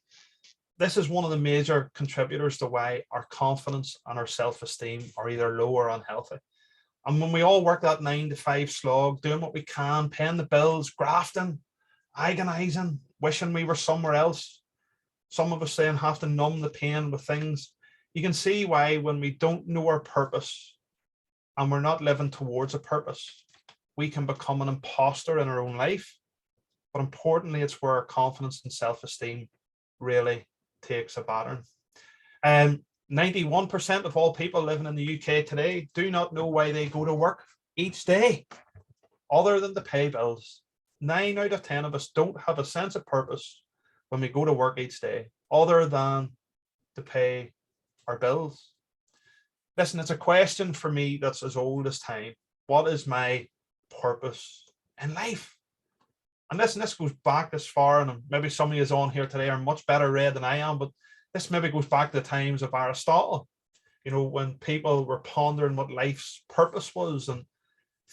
this is one of the major contributors to why our confidence and our self-esteem are either low or unhealthy. And when we all work that 9-to-5 slog, doing what we can, paying the bills, grafting, agonizing, wishing we were somewhere else, some of us saying have to numb the pain with things, you can see why when we don't know our purpose and we're not living towards a purpose, we can become an imposter in our own life. But importantly, it's where our confidence and self-esteem really takes a battering. 91% of all people living in the UK today do not know why they go to work each day, other than to pay bills. 9 out of 10 of us don't have a sense of purpose when we go to work each day, other than to pay our bills. Listen, it's a question for me that's as old as time. What is my purpose in life? And listen, this goes back as far, and maybe some of you on here today are much better read than I am, but this maybe goes back to the times of Aristotle, when people were pondering what life's purpose was and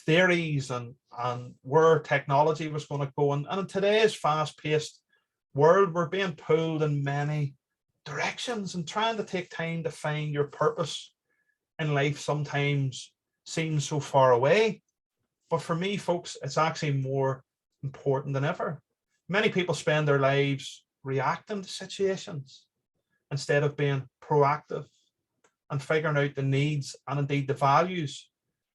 theories and where technology was going to go. And in today's fast-paced world, we're being pulled in many directions, and trying to take time to find your purpose in life sometimes seems so far away. But for me, folks, it's actually more important than ever. Many people spend their lives reacting to situations instead of being proactive and figuring out the needs and indeed the values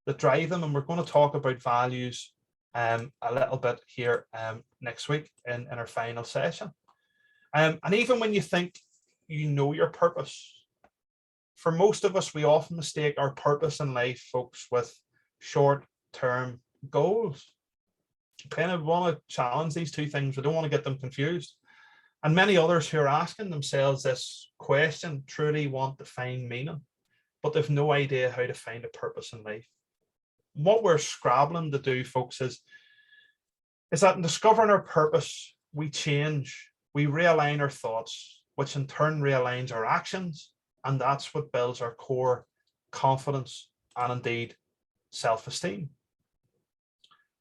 that drive them. And we're going to talk about values a little bit here next week in our final session. And even when you think you know your purpose, for most of us, we often mistake our purpose in life, folks, with short-term goals. Kind of want to challenge these two things. We don't want to get them confused. And many others who are asking themselves this question truly want to find meaning, but they've no idea how to find a purpose in life. What we're scrabbling to do, folks, is is that in discovering our purpose, we change, we realign our thoughts, which in turn realigns our actions. And that's what builds our core confidence and indeed self-esteem.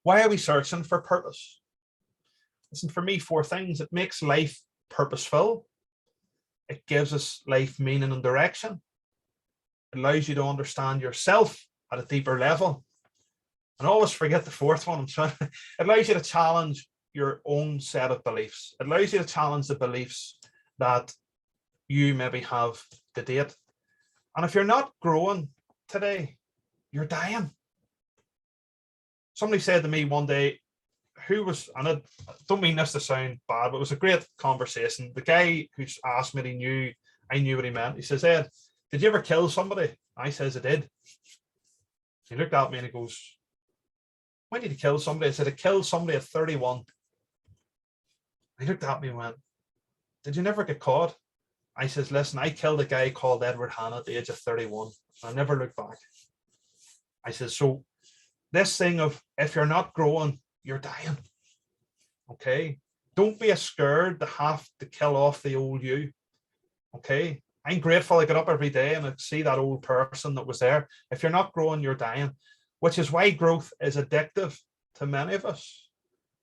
Why are we searching for purpose? Listen, for me, 4 things. It makes life purposeful. It gives us life meaning and direction. It allows you to understand yourself at a deeper level. And always forget the 4th one. It allows you to challenge your own set of beliefs. It allows you to challenge the beliefs that you maybe have to date. And if you're not growing today, you're dying. Somebody said to me one day, and I don't mean this to sound bad, but it was a great conversation. The guy who asked me, I knew what he meant. He says, Ed, did you ever kill somebody? I says, I did. He looked at me and he goes, when did you kill somebody? I said, I killed somebody at 31. He looked at me and went, did you never get caught? I says, listen, I killed a guy called Edward Hanna at the age of 31. I never looked back. I says, so this thing of if you're not growing, you're dying. Okay. Don't be scared to have to kill off the old you. Okay. I'm grateful I get up every day and I see that old person that was there. If you're not growing, you're dying, which is why growth is addictive to many of us.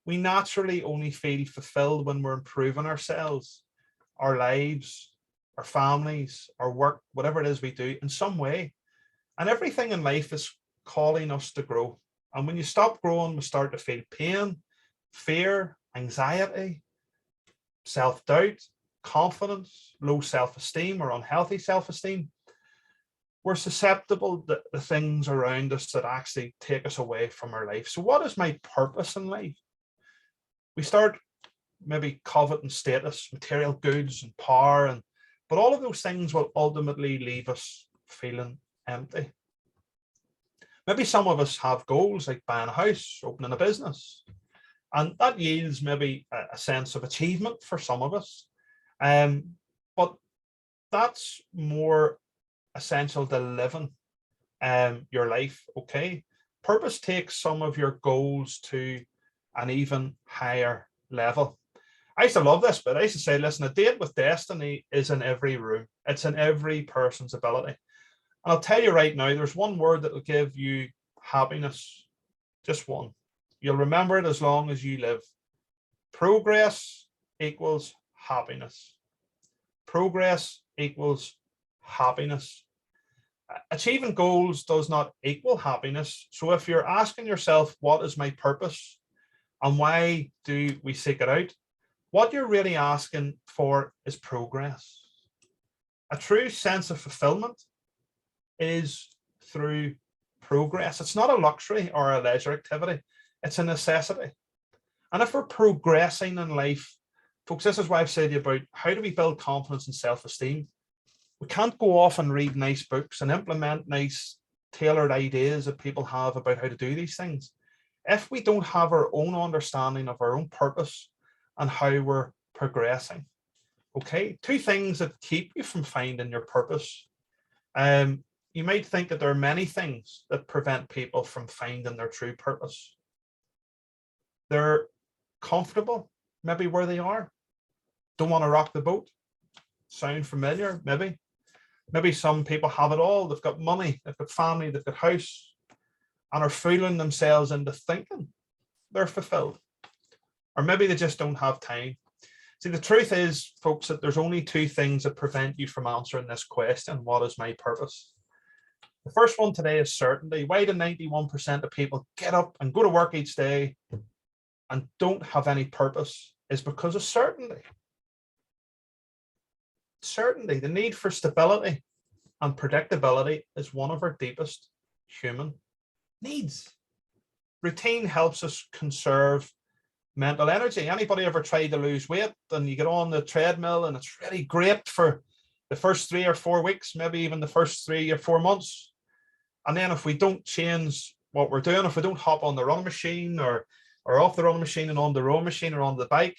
We naturally only feel fulfilled when we're improving ourselves, our lives, our families, our work, whatever it is we do in some way. And everything in life is calling us to grow. And when you stop growing, we start to feel pain, fear, anxiety, self-doubt, confidence, low self-esteem or unhealthy self-esteem. We're susceptible to the things around us that actually take us away from our life. So what is my purpose in life? We start maybe coveting status, material goods and power, but all of those things will ultimately leave us feeling empty. Maybe some of us have goals like buying a house, opening a business, and that yields maybe a sense of achievement for some of us. But that's more essential to living your life, okay? Purpose takes some of your goals to an even higher level. I used to love this, but I used to say, listen, a date with destiny is in every room. It's in every person's ability. And I'll tell you right now, there's one word that will give you happiness, just one. You'll remember it as long as you live. Progress equals happiness. Progress equals happiness. Achieving goals does not equal happiness. So if you're asking yourself, what is my purpose and why do we seek it out? What you're really asking for is progress. A true sense of fulfillment is through progress. It's not a luxury or a leisure activity. It's a necessity. And if we're progressing in life, folks, this is why I've said to you about how do we build confidence and self-esteem. We can't go off and read nice books and implement nice tailored ideas that people have about how to do these things if we don't have our own understanding of our own purpose and how we're progressing. Okay, 2 things that keep you from finding your purpose. You might think that there are many things that prevent people from finding their true purpose. They're comfortable, maybe where they are. Don't want to rock the boat. Sound familiar? Maybe. Maybe some people have it all. They've got money, they've got family, they've got house, and are fooling themselves into thinking they're fulfilled. Or maybe they just don't have time. See, the truth is, folks, that there's only 2 things that prevent you from answering this question, what is my purpose? The first one today is certainty. Why do 91% of people get up and go to work each day and don't have any purpose is because of certainty. Certainty, the need for stability and predictability is one of our deepest human needs. Routine helps us conserve mental energy. Anybody ever tried to lose weight and you get on the treadmill and it's really great for the first 3 or 4 weeks, maybe even the first 3 or 4 months. And then if we don't change what we're doing, if we don't hop on the run machine or off the run machine and on the row machine or on the bike,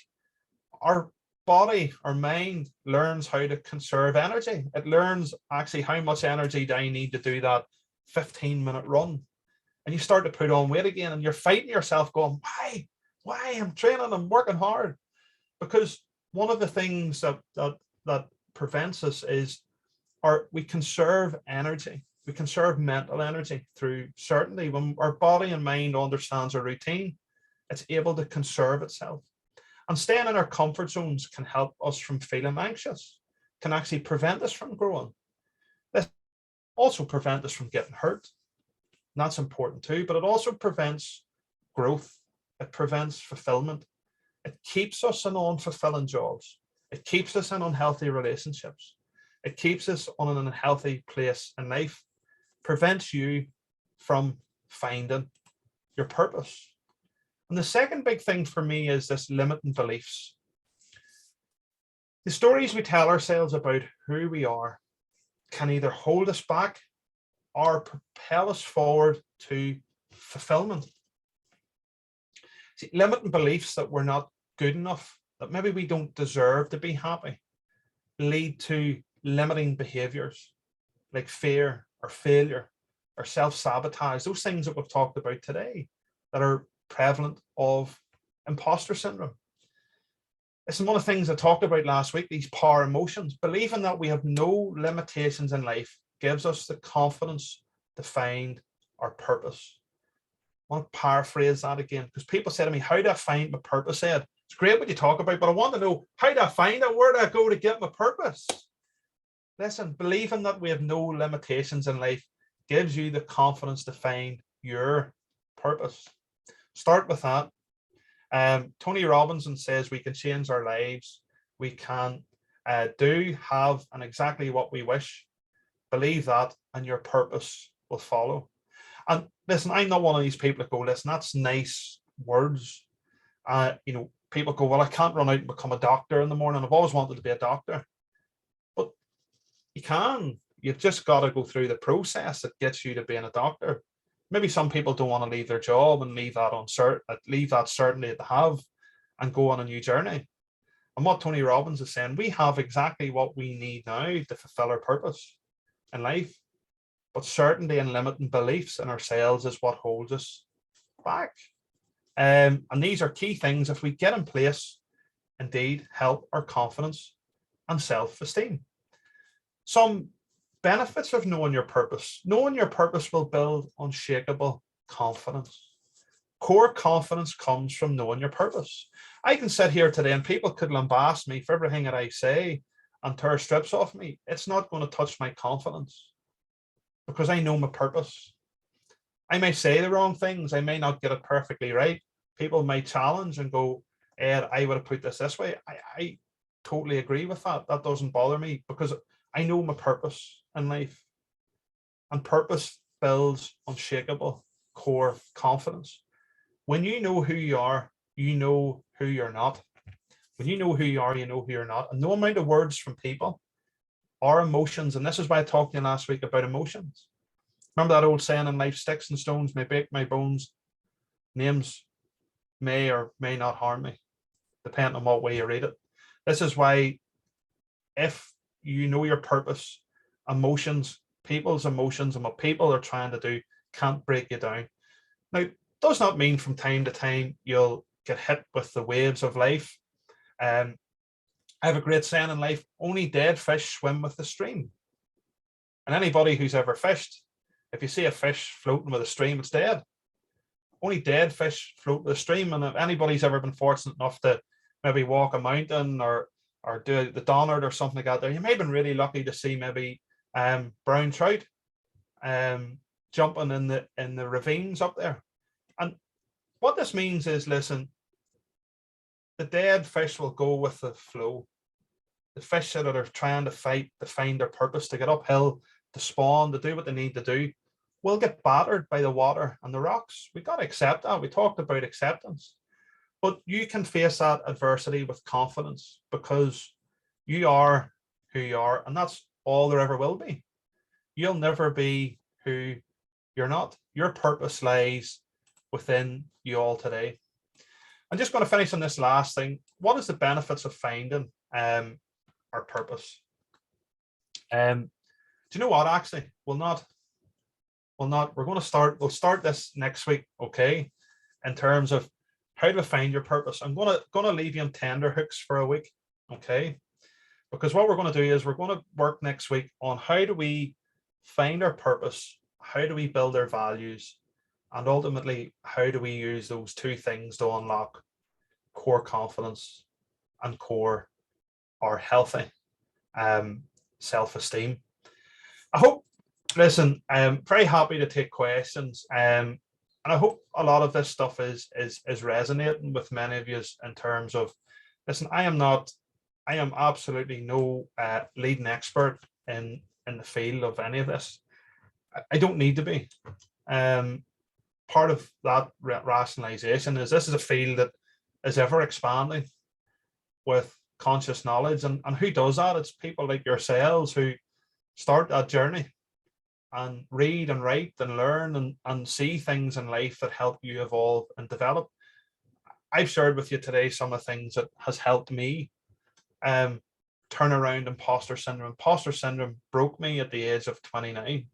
our body, our mind learns how to conserve energy. It learns actually how much energy do I need to do that 15-minute run. And you start to put on weight again and you're fighting yourself going, why? Why? I'm training, I'm working hard. Because one of the things that prevents us is we conserve energy. We conserve mental energy through certainty. When our body and mind understands a routine, it's able to conserve itself. And staying in our comfort zones can help us from feeling anxious, can actually prevent us from growing. This also prevent us from getting hurt. And that's important too, but it also prevents growth. It prevents fulfillment. It keeps us in unfulfilling jobs. It keeps us in unhealthy relationships. It keeps us on an unhealthy place in life. Prevents you from finding your purpose. And the second big thing for me is this limiting beliefs. The stories we tell ourselves about who we are can either hold us back or propel us forward to fulfillment. See, limiting beliefs that we're not good enough, that maybe we don't deserve to be happy, lead to limiting behaviors like fear or failure or self-sabotage, those things that we've talked about today that are prevalent of imposter syndrome. This is one of the things I talked about last week, these power emotions. Believing that we have no limitations in life gives us the confidence to find our purpose. I want to paraphrase that again, because people say to me, how do I find my purpose, Ed? It's great what you talk about, but I want to know, how do I find it? Where do I go to get my purpose? Listen, believing that we have no limitations in life gives you the confidence to find your purpose. Start with that. Tony Robinson says we can change our lives. We can do, have, and exactly what we wish. Believe that, and your purpose will follow. And listen, I'm not one of these people that go, listen, that's nice words. People go, well, I can't run out and become a doctor in the morning. I've always wanted to be a doctor. But you can. You've just got to go through the process that gets you to being a doctor. Maybe some people don't want to leave their job and leave that certainty they have and go on a new journey. And what Tony Robbins is saying, we have exactly what we need now to fulfill our purpose in life. But certainty and limiting beliefs in ourselves is what holds us back. And these are key things, if we get in place, indeed help our confidence and self-esteem. Some benefits of knowing your purpose. Knowing your purpose will build unshakable confidence. Core confidence comes from knowing your purpose. I can sit here today and people could lambast me for everything that I say and tear strips off me. It's not going to touch my confidence because I know my purpose. I may say the wrong things. I may not get it perfectly right. People may challenge and go, Ed, I would have put this way. I totally agree with that. That doesn't bother me because I know my purpose in life. And purpose builds unshakable core confidence. When you know who you are, you know who you're not. When you know who you are, you know who you're not. And no amount of words from people or emotions, and this is why I talked to you last week about emotions. Remember that old saying in life, sticks and stones may break my bones, names may or may not harm me, depending on what way you read it. This is why if you know your purpose, emotions, people's emotions and what people are trying to do can't break you down. Now, does not mean from time to time you'll get hit with the waves of life. I have a great saying in life, only dead fish swim with the stream. And anybody who's ever fished, if you see a fish floating with a stream, it's dead. Only dead fish float with a stream. And if anybody's ever been fortunate enough to maybe walk a mountain or do the Donard or something like that, there, you may have been really lucky to see maybe brown trout jumping in the ravines up there. And what this means is, listen, the dead fish will go with the flow. The fish that are trying to fight to find their purpose, to get uphill, to spawn, to do what they need to do, will get battered by the water and the rocks. We've got to accept that. We talked about acceptance. But you can face that adversity with confidence because you are who you are, and that's all there ever will be. You'll never be who you're not. Your purpose lies within you all today. I'm just going to finish on this last thing. What is the benefits of finding our purpose? Do you know what? Actually, we'll start this next week, okay? In terms of how to find your purpose. I'm gonna leave you on tender hooks for a week, okay? Because what we're going to do is we're going to work next week on how do we find our purpose, how do we build our values, and ultimately how do we use those two things to unlock core confidence and core or healthy self-esteem. I hope, listen, I'm very happy to take questions, and I hope a lot of this stuff is resonating with many of you in terms of, listen, I am absolutely no leading expert in the field of any of this. I don't need to be. Part of that rationalization is this is a field that is ever expanding with conscious knowledge, and who does that? It's people like yourselves who start that journey and read and write and learn and see things in life that help you evolve and develop. I've shared with you today some of the things that has helped me turn around imposter syndrome. Imposter syndrome broke me at the age of 29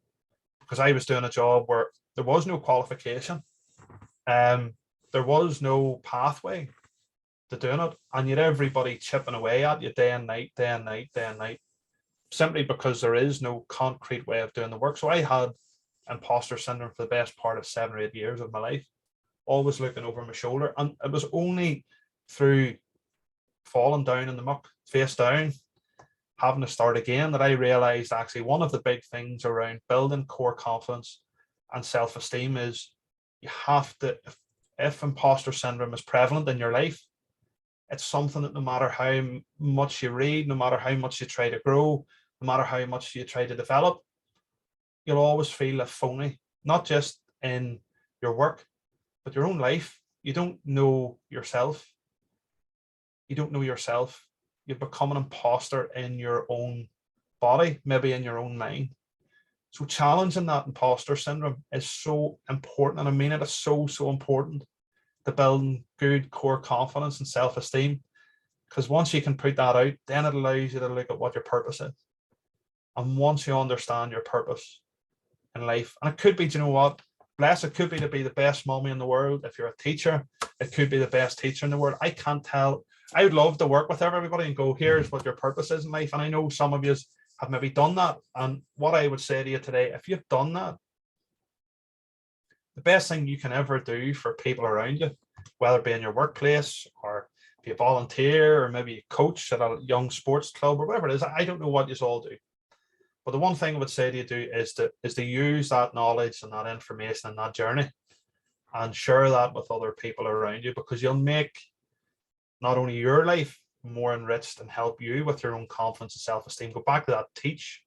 because I was doing a job where there was no qualification. There was no pathway to doing it. And yet everybody chipping away at you day and night, day and night, day and night, simply because there is no concrete way of doing the work. So I had imposter syndrome for the best part of 7 or 8 years of my life, always looking over my shoulder. And it was only through falling down in the muck, face down, having to start again, that I realized actually one of the big things around building core confidence and self-esteem is you have to, if imposter syndrome is prevalent in your life, it's something that no matter how much you read, no matter how much you try to grow, no matter how much you try to develop, you'll always feel a phony, not just in your work, but your own life. You don't know yourself. You don't know yourself. You become an imposter in your own body, maybe in your own mind. So challenging that imposter syndrome is so important. And I mean, it is so, so important to building good core confidence and self-esteem. Because once you can put that out, then it allows you to look at what your purpose is. And once you understand your purpose in life, and it could be, do you know what? Bless, it could be to be the best mommy in the world. If you're a teacher, it could be the best teacher in the world. I can't tell. I would love to work with everybody and go, here's what your purpose is in life. And I know some of you have maybe done that. And what I would say to you today, if you've done that, the best thing you can ever do for people around you, whether it be in your workplace or be a volunteer or maybe a coach at a young sports club or whatever it is, I don't know what you all do. But the one thing I would say to you do is to use that knowledge and that information and that journey and share that with other people around you, because you'll make not only your life more enriched and help you with your own confidence and self-esteem. Go back to that teach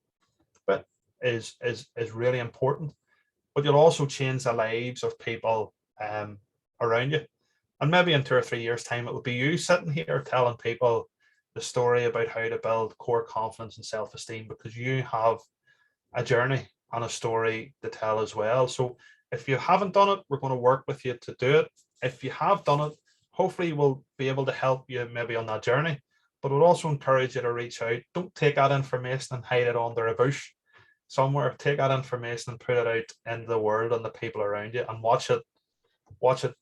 bit is really important, but you'll also change the lives of people around you. And maybe in 2 or 3 years' time, it will be you sitting here telling people the story about how to build core confidence and self-esteem, because you have a journey and a story to tell as well. So if you haven't done it, we're going to work with you to do it. If you have done it, hopefully we'll be able to help you maybe on that journey, but we'll also encourage you to reach out. Don't take that information and hide it under a bush somewhere. Take that information and put it out into the world and the people around you, and watch it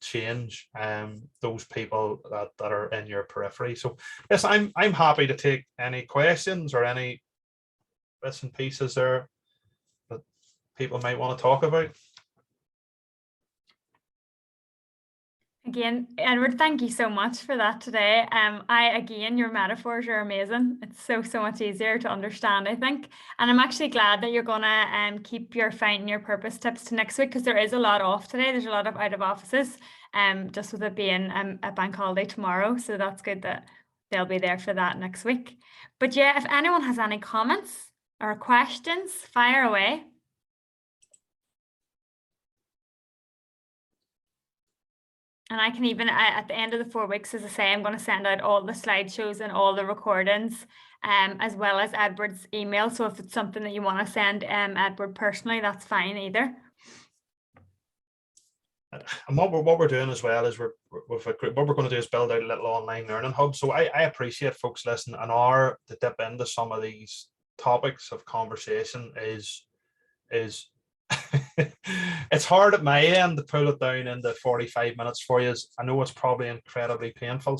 change those people that are in your periphery. So yes, I'm happy to take any questions or any bits and pieces there that people might want to talk about. Again, Edward, thank you so much for that today. Again, your metaphors are amazing. It's so much easier to understand, I think. And I'm actually glad that you're gonna keep your finding your purpose tips to next week, because there is a lot off today. There's a lot of out of offices, just with it being a bank holiday tomorrow. So that's good that they'll be there for that next week. But yeah, if anyone has any comments or questions, fire away. And I can even, at the end of the 4 weeks, as I say, I'm going to send out all the slideshows and all the recordings, as well as Edward's email. So if it's something that you want to send Edward personally, that's fine either. And what we're doing as well is what we're going to do is build out a little online learning hub. So I appreciate folks listening an hour to dip into some of these topics of conversation is it's hard at my end to pull it down into 45 minutes for you. I know it's probably incredibly painful.